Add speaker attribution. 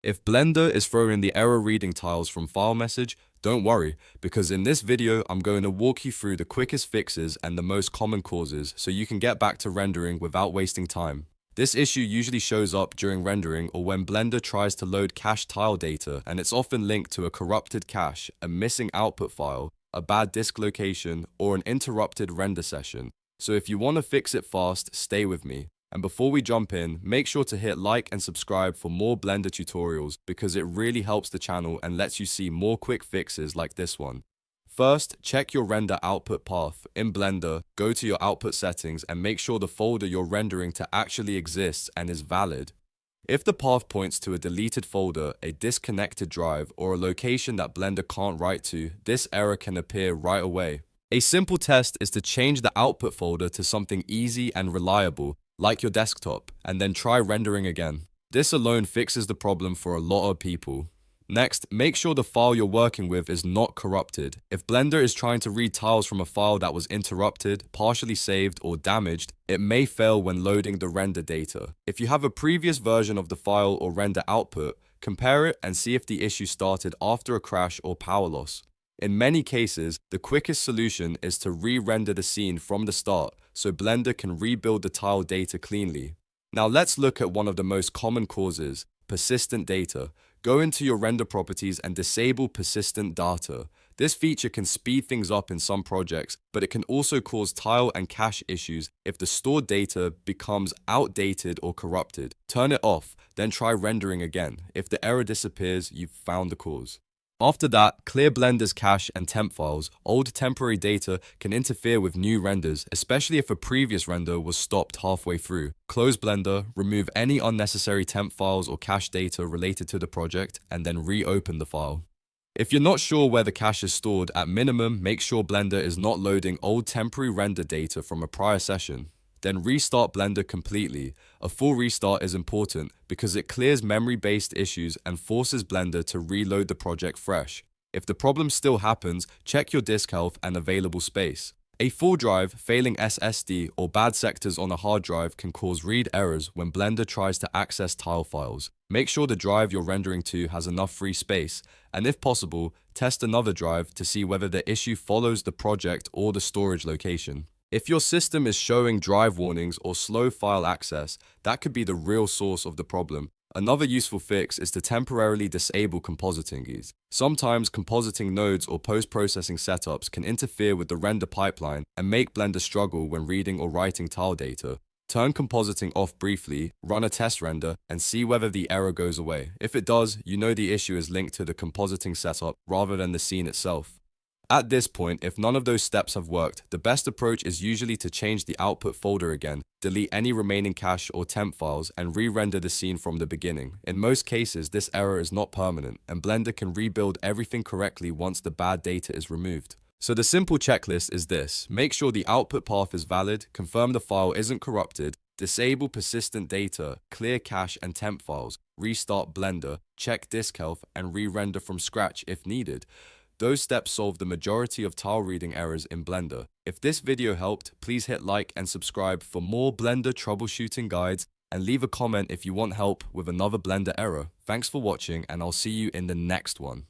Speaker 1: If Blender is throwing the error reading tiles from file message, don't worry, because in this video, I'm going to walk you through the quickest fixes and the most common causes so you can get back to rendering without wasting time. This issue usually shows up during rendering or when Blender tries to load cached tile data, and it's often linked to a corrupted cache, a missing output file, a bad disk location, or an interrupted render session. So if you want to fix it fast, stay with me. And before we jump in, make sure to hit like and subscribe for more Blender tutorials because it really helps the channel and lets you see more quick fixes like this one. First, check your render output path. In Blender, go to your output settings and make sure the folder you're rendering to actually exists and is valid. If the path points to a deleted folder, a disconnected drive, or a location that Blender can't write to, this error can appear right away. A simple test is to change the output folder to something easy and reliable, like your desktop, and then try rendering again. This alone fixes the problem for a lot of people. Next, make sure the file you're working with is not corrupted. If Blender is trying to read tiles from a file that was interrupted, partially saved, or damaged, it may fail when loading the render data. If you have a previous version of the file or render output, compare it and see if the issue started after a crash or power loss. In many cases, the quickest solution is to re-render the scene from the start so Blender can rebuild the tile data cleanly. Now let's look at one of the most common causes, persistent data. Go into your render properties and disable persistent data. This feature can speed things up in some projects, but it can also cause tile and cache issues if the stored data becomes outdated or corrupted. Turn it off, then try rendering again. If the error disappears, you've found the cause. After that, clear Blender's cache and temp files. Old temporary data can interfere with new renders, especially if a previous render was stopped halfway through. Close Blender, remove any unnecessary temp files or cache data related to the project, and then reopen the file. If you're not sure where the cache is stored, at minimum, make sure Blender is not loading old temporary render data from a prior session. Then restart Blender completely. A full restart is important because it clears memory-based issues and forces Blender to reload the project fresh. If the problem still happens, check your disk health and available space. A full drive, failing SSD, or bad sectors on a hard drive can cause read errors when Blender tries to access tile files. Make sure the drive you're rendering to has enough free space, and if possible, test another drive to see whether the issue follows the project or the storage location. If your system is showing drive warnings or slow file access, that could be the real source of the problem. Another useful fix is to temporarily disable compositing. Sometimes compositing nodes or post-processing setups can interfere with the render pipeline and make Blender struggle when reading or writing tile data. Turn compositing off briefly, run a test render, and see whether the error goes away. If it does, you know the issue is linked to the compositing setup rather than the scene itself. At this point, if none of those steps have worked, the best approach is usually to change the output folder again, delete any remaining cache or temp files, and re-render the scene from the beginning. In most cases, this error is not permanent, and Blender can rebuild everything correctly once the bad data is removed. So the simple checklist is this: make sure the output path is valid, confirm the file isn't corrupted, disable persistent data, clear cache and temp files, restart Blender, check disk health, and re-render from scratch if needed. Those steps solve the majority of tile reading errors in Blender. If this video helped, please hit like and subscribe for more Blender troubleshooting guides, and leave a comment if you want help with another Blender error. Thanks for watching, and I'll see you in the next one.